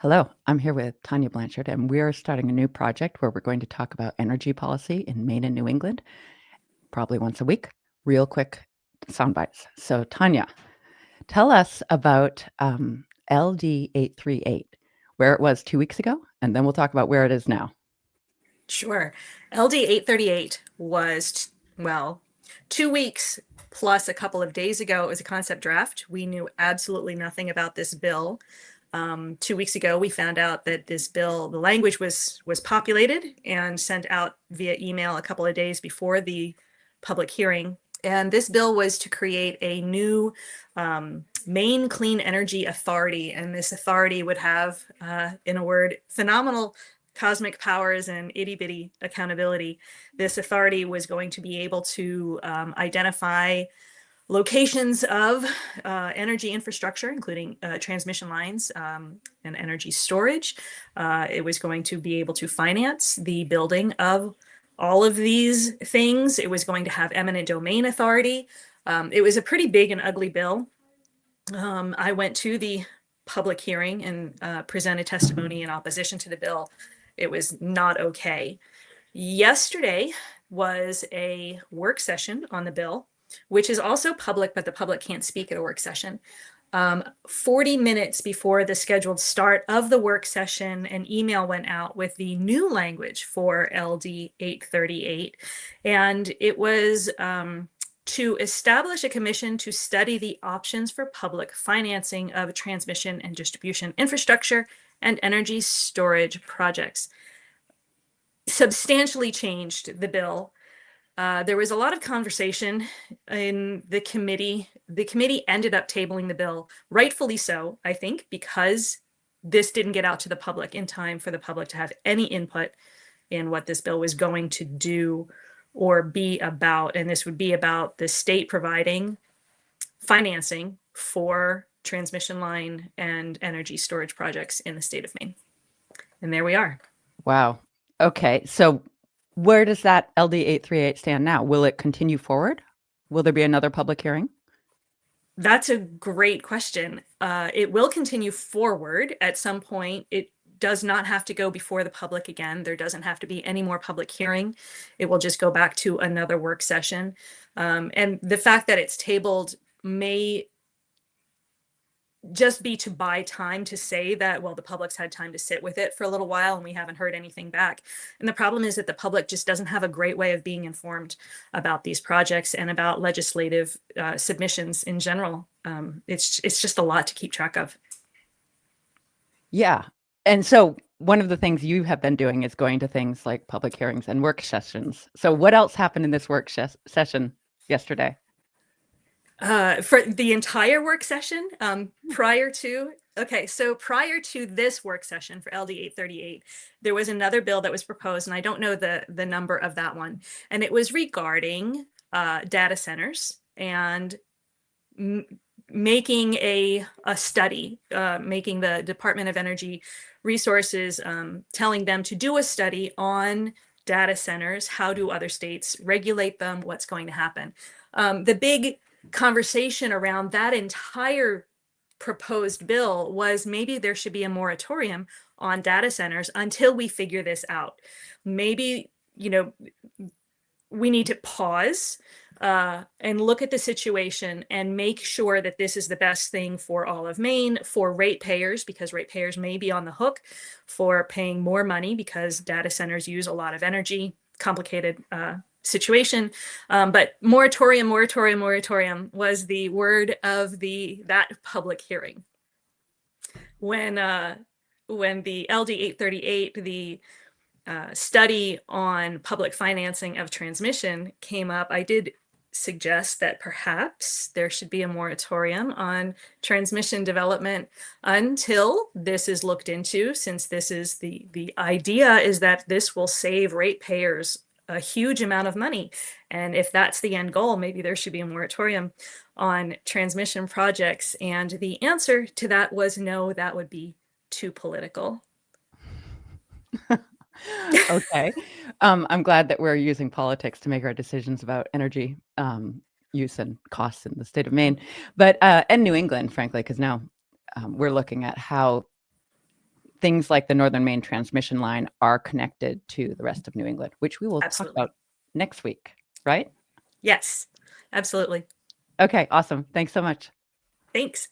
Hello, I'm here with Tanya Blanchard, and we're starting a new project where we're going to talk about energy policy in Maine and New England, probably once a week, real quick sound bites. So, Tanya, tell us about LD 838, where it was 2 weeks ago, and then we'll talk about where it is now. Sure. LD 838 was, well, 2 weeks plus a couple of days ago. It was a concept draft. We knew absolutely nothing about this bill. 2 weeks ago, we found out that this bill, the language was populated and sent out via email a couple of days before the public hearing. And this bill was to create a new Maine Clean Energy Authority. And this authority would have, in a word, phenomenal cosmic powers and itty bitty accountability. This authority was going to be able to identify locations of energy infrastructure, including transmission lines and energy storage. It was going to be able to finance the building of all of these things. It was going to have eminent domain authority. It was a pretty big and ugly bill. I went to the public hearing and presented testimony in opposition to the bill. It was not okay. Yesterday was a work session on the bill, which is also public, but the public can't speak at a work session. 40 minutes before the scheduled start of the work session, an email went out with the new language for LD 838, and it was to establish a commission to study the options for public financing of transmission and distribution infrastructure and energy storage projects. Substantially changed the bill. There was a lot of conversation in the committee. The committee ended up tabling the bill, rightfully so, I think, because this didn't get out to the public in time for the public to have any input in what this bill was going to do or be about. And this would be about the state providing financing for transmission line and energy storage projects in the state of Maine. And there we are. Wow. Okay, so where does that LD 838 stand now? Will it continue forward? Will there be another public hearing? That's a great question. It will continue forward at some point. It does not have to go before the public again. There doesn't have to be any more public hearing. It will just go back to another work session. And the fact that it's tabled may just be to buy time to say that, well, the public's had time to sit with it for a little while and we haven't heard anything back. And the problem is that the public just doesn't have a great way of being informed about these projects and about legislative submissions in general. It's just a lot to keep track of. Yeah. And so one of the things you have been doing is going to things like public hearings and work sessions. So what else happened in this work session yesterday? For the entire work session, prior to this work session for LD 838, there was another bill that was proposed, and I don't know the number of that one, and it was regarding data centers and making a study, making the Department of Energy Resources, telling them to do a study on data centers. How do other states regulate them? What's going to happen? The big conversation around that entire proposed bill was maybe there should be a moratorium on data centers until we figure this out. Maybe, we need to pause and look at the situation and make sure that this is the best thing for all of Maine, for ratepayers, because ratepayers may be on the hook for paying more money because data centers use a lot of energy, complicated situation. But moratorium was the word of that public hearing. When the LD 838, the study on public financing of transmission came up, I did suggest that perhaps there should be a moratorium on transmission development until this is looked into, since this is the idea is that this will save ratepayers a huge amount of money. And if that's the end goal, maybe there should be a moratorium on transmission projects. And the answer to that was no, that would be too political. Okay. I'm glad that we're using politics to make our decisions about energy use and costs in the state of Maine, but and New England, frankly, because now we're looking at how things like the Northern Maine transmission line are connected to the rest of New England, which we will talk Absolutely. about next week, right? Yes, absolutely. Okay, awesome. Thanks so much. Thanks.